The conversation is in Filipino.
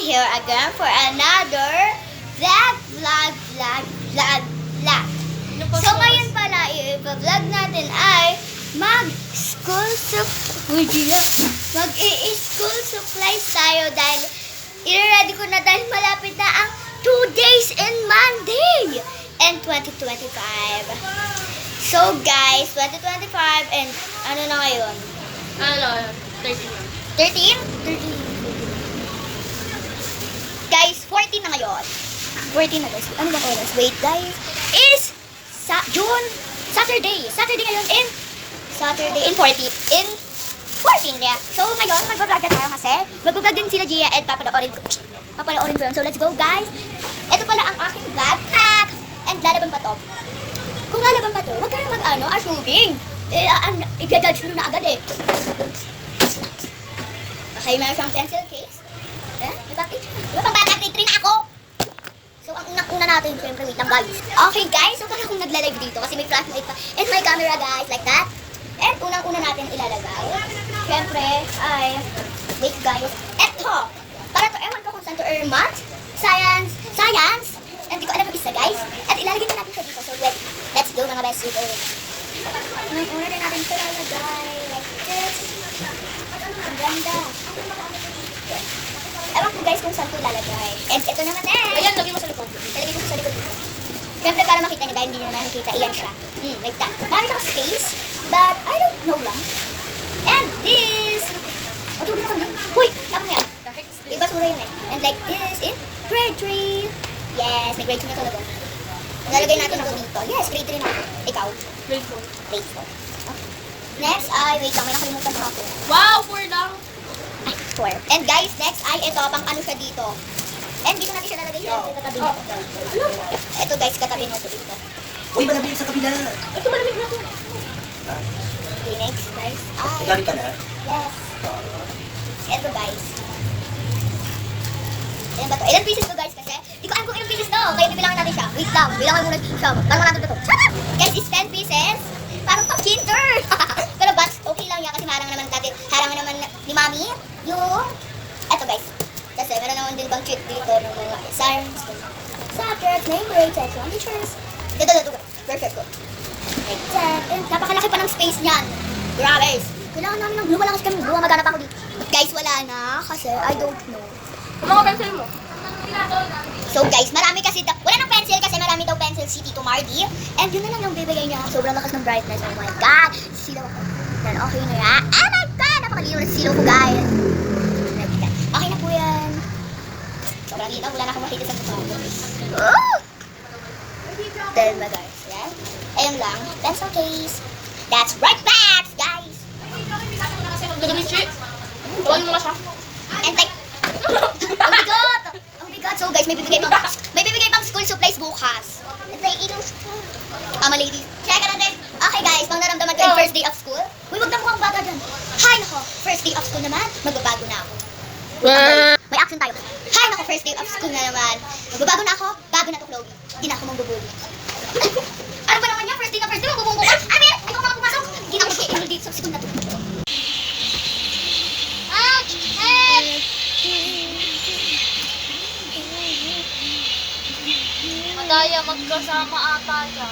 here again for another vlog. So ngayon pala, i-vlog natin ay mag-school supplies tayo dahil i-ready ko na dahil malapit na ang 2 days in Monday and 2025. So guys, 2025 and ano na ngayon? 13? Guys, 14 na ngayon. 14 na guys. Ano bang oras? Wait guys. Is June. Saturday ngayon in 14. In 14, yeah. So ngayon, mag-vlog na tayo kasi mag-vlog din sila Gia and papanoorin ko yun. So let's go guys. Ito pala ang aking vlog hack. And lalaban pa to. Kung lalaban pa to, huwag ka na assuming. I-judge nyo na agad eh. Okay, meron siyang pencil case. Diba pang bata grade 3 na ako? So, ang unang-una natin, syempre, wait lang guys. Okay guys, so parang akong nagla-live dito kasi may flashlight pa. And my camera guys, like that. And unang-una natin ilalagay. Syempre, ay, wait guys. Eto! Para to, ewan ko kung saan to, math, science, and di ko alam yung isa guys. At ilalagay na natin siya dito. So, let's go mga best super. Unang-una na natin siya ilalagay. Like this. Ang ganda. Ewan ko guys kung saan ko ilalagay. And ito naman eh. Ayan, lagay mo sa likod. Ilagay ko sa likod dito. Siyempre para makita niyo dahil hindi niyo naman nakikita. Iyan siya. Like that. Marami siyang space. But I don't know lang. And this. O, tuloy na kami. Huy! Tama niya. Iba sura yun eh. And like this in grade 3. Yes, may grade 3 na talaga. Nalagay natin ako dito. Yes, grade 3 na ako. Ikaw? Grade 4. Grade 4. Okay. Next ay, wait lang, may nakalimutan ako. Wow, 4 lang. Ay, 4. And guys, next ay ito, pang ano siya dito. And dito natin siya lalagay siya. Katabi nito. Ito guys, katabi nito dito. Uy, malamig sa kabila. Ito malamig na ito. Okay, next guys. Ay, Gamit ka na? yes. Ito guys. Ayan ba ito? Ilan pieces to guys kasi? Di ko alam kung ilang pieces to. Kaya bibilangan natin siya. Wait lang, bilangan muna siya. Tanong natin ito. Shut up! Guys, it's 10 pieces. Parang pang kinder. Pero but, okay lang yan kasi harangan naman ni Mami yung, eto guys. Kasi meron naman din bang cheat dito ng mga science, subjects, name grades, and teachers. Dito. Perfect ko. Like that. And napakalaki pa ng space niyan. Grabe. Kailangan namin ng glue. Wala kasi kami glue. Maghanap ako dito. But guys, wala na kasi I don't know. Kung mga pencil mo. So guys, marami kasi, wala ng pencil kasi marami daw pencil si Tito Mardy. And yun na lang yung bibigay niya. Sobrang lakas ng brightness. Oh my God. Silaw ako. Then okay na yan. Oh my God. Napakalino na silaw ko guys. Okay na po yan. Sobrang linaw. Wala na akong makita sa mukha ko. Oh! Then ba guys? Yan. Ayun lang. Pencil case. That's right back guys. Lagay mo yung cheat. Tuwan mo nga siya. And like, oh my God! Oh my God! So guys, may bibigay pang school supplies bukas. It's like, my lady. Check natin. Okay guys, pang naramdaman ko yung first day of school. Uy, wag na mukhang bata dyan. Hi nako, first day of school naman, magbabago na ako. May action tayo. Hi nako, first day of school na naman. Magbabago na ako, bago na to Chloe. Hindi na ako mangbubuli. Ano ba naman yan? First day magbubunggo ka? I mean, ayoko mga pumasok. Hindi na ako mag-i-enroll dito sa school na to. Madaya, magkasama ata siya.